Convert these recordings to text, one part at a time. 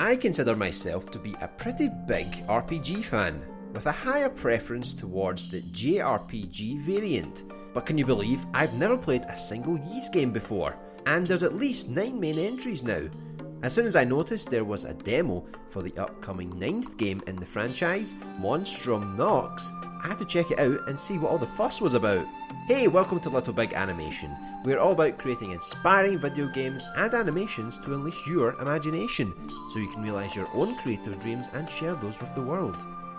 I consider myself to be a pretty big RPG fan, with a higher preference towards the JRPG variant. But can you believe I've never played a single Ys game before? And there's at least 9 main entries now. As soon as I noticed there was a demo for the upcoming 9th game in the franchise, Monstrum Nox, I had to check it out and see what all the fuss was about. Hey, welcome to Little Big Animation. We're all about creating inspiring video games and animations to unleash your imagination, so you can realise your own creative dreams and share those with the world.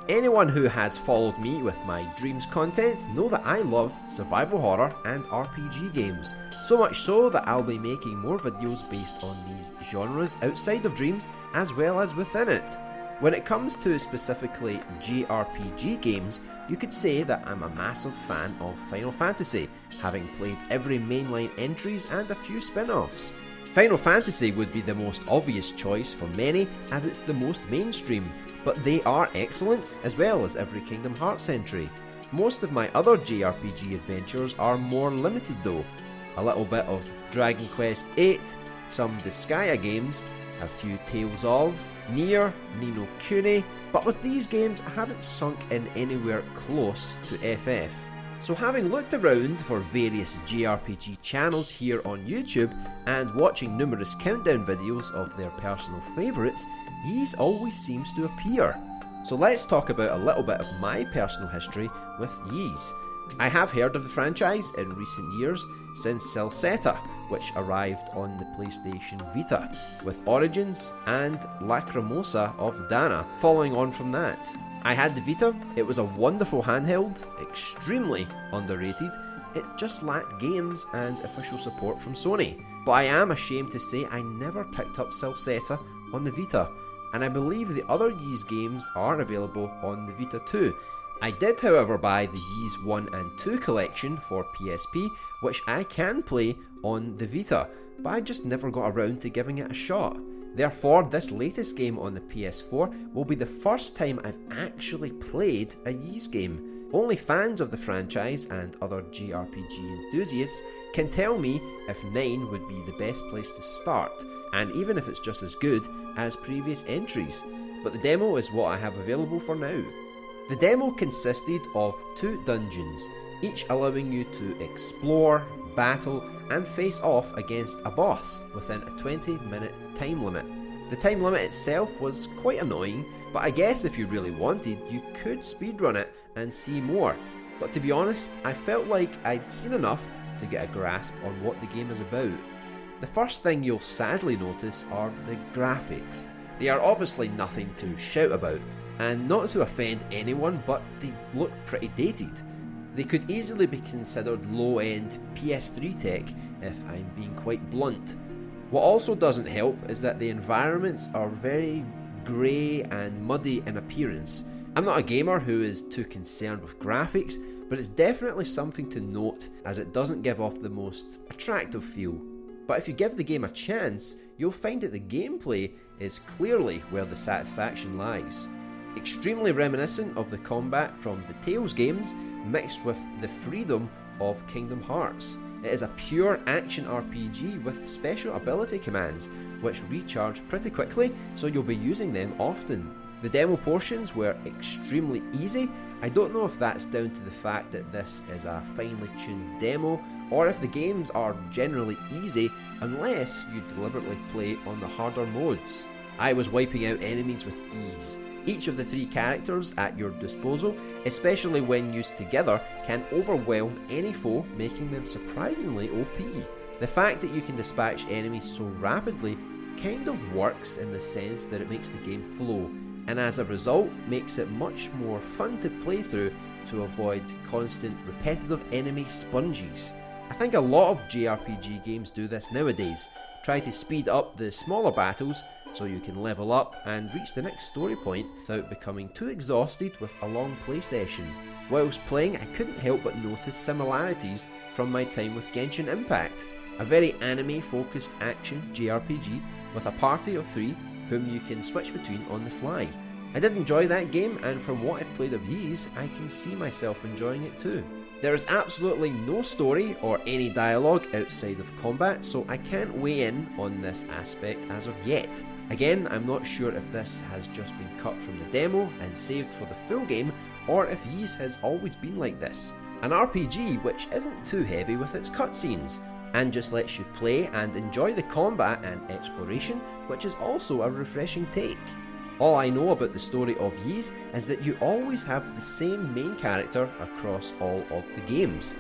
Anyone who has followed me with my Dreams content know that I love survival horror and RPG games, so much so that I'll be making more videos based on these genres outside of Dreams as well as within it. When it comes to specifically JRPG games, you could say that I'm a massive fan of Final Fantasy, having played every mainline entries and a few spin-offs. Final Fantasy would be the most obvious choice for many as it's the most mainstream, but they are excellent as well as every Kingdom Hearts entry. Most of my other JRPG adventures are more limited though. A little bit of Dragon Quest VIII, some Disgaea games, a few Tales of, Nier, Ni no Kuni, but with these games I haven't sunk in anywhere close to FF. So having looked around for various JRPG channels here on YouTube and watching numerous countdown videos of their personal favourites, Ys always seems to appear. So let's talk about a little bit of my personal history with Ys. I have heard of the franchise in recent years since Celceta, which arrived on the PlayStation Vita, with Origins and Lacrimosa of Dana following on from that. I had the Vita, it was a wonderful handheld, extremely underrated, it just lacked games and official support from Sony. But I am ashamed to say I never picked up Celceta on the Vita, and I believe the other Ys games are available on the Vita too. I did however buy the Ys 1 and 2 collection for PSP, which I can play on the Vita, but I just never got around to giving it a shot. Therefore, this latest game on the PS4 will be the first time I've actually played a Ys game. Only fans of the franchise and other JRPG enthusiasts can tell me if 9 would be the best place to start, and even if it's just as good as previous entries. But the demo is what I have available for now. The demo consisted of 2 dungeons, each allowing you to explore, battle and face off against a boss within a 20-minute time limit. The time limit itself was quite annoying, but I guess if you really wanted, you could speedrun it and see more. But to be honest, I felt like I'd seen enough to get a grasp on what the game is about. The first thing you'll sadly notice are the graphics. They are obviously nothing to shout about, and not to offend anyone, but they look pretty dated. They could easily be considered low-end PS3 tech if I'm being quite blunt. What also doesn't help is that the environments are very grey and muddy in appearance. I'm not a gamer who is too concerned with graphics, but it's definitely something to note as it doesn't give off the most attractive feel. But if you give the game a chance, you'll find that the gameplay is clearly where the satisfaction lies. Extremely reminiscent of the combat from the Tales games, mixed with the freedom of Kingdom Hearts. It is a pure action RPG with special ability commands, which recharge pretty quickly, so you'll be using them often. The demo portions were extremely easy. I don't know if that's down to the fact that this is a finely tuned demo, or if the games are generally easy unless you deliberately play on the harder modes. I was wiping out enemies with ease. Each of the 3 characters at your disposal, especially when used together, can overwhelm any foe, making them surprisingly OP. The fact that you can dispatch enemies so rapidly kind of works in the sense that it makes the game flow, and as a result makes it much more fun to play through to avoid constant repetitive enemy sponges. I think a lot of JRPG games do this nowadays, try to speed up the smaller battles so you can level up and reach the next story point without becoming too exhausted with a long play session. Whilst playing, I couldn't help but notice similarities from my time with Genshin Impact, a very anime focused action JRPG with a party of 3 whom you can switch between on the fly. I did enjoy that game, and from what I've played of Ys, I can see myself enjoying it too. There is absolutely no story or any dialogue outside of combat, so I can't weigh in on this aspect as of yet. Again, I'm not sure if this has just been cut from the demo and saved for the full game, or if Ys has always been like this. An RPG which isn't too heavy with its cutscenes, and just lets you play and enjoy the combat and exploration, which is also a refreshing take. All I know about the story of Ys is that you always have the same main character across all of the games.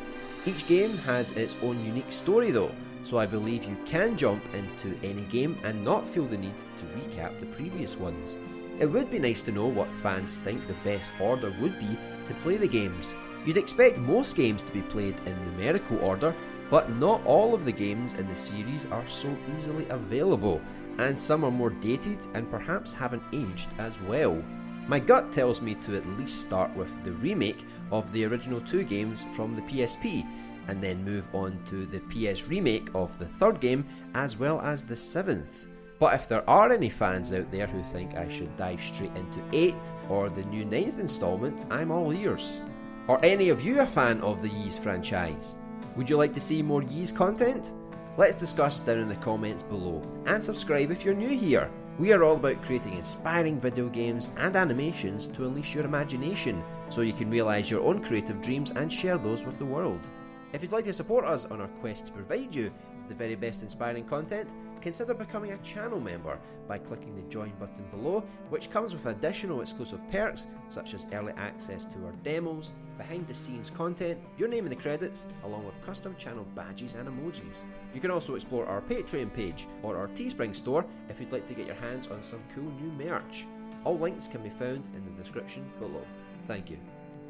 Each game has its own unique story though, so I believe you can jump into any game and not feel the need to recap the previous ones. It would be nice to know what fans think the best order would be to play the games. You'd expect most games to be played in numerical order, but not all of the games in the series are so easily available, and some are more dated and perhaps haven't aged as well. My gut tells me to at least start with the remake of the original 2 games from the PSP, and then move on to the PS remake of the 3rd game as well as the 7th. But if there are any fans out there who think I should dive straight into 8 or the new 9th installment, I'm all ears. Are any of you a fan of the Ys franchise? Would you like to see more Ys content? Let's discuss down in the comments below, and subscribe if you're new here. We are all about creating inspiring video games and animations to unleash your imagination, so you can realise your own creative dreams and share those with the world. If you'd like to support us on our quest to provide you with the very best inspiring content, consider becoming a channel member by clicking the join button below, which comes with additional exclusive perks such as early access to our demos, behind the scenes content, your name in the credits, along with custom channel badges and emojis. You can also explore our Patreon page or our Teespring store if you'd like to get your hands on some cool new merch. All links can be found in the description below. Thank you.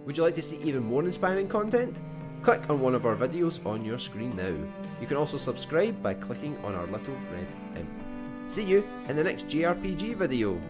Would you like to see even more inspiring content? Click on one of our videos on your screen now. You can also subscribe by clicking on our little red imp. See you in the next JRPG video.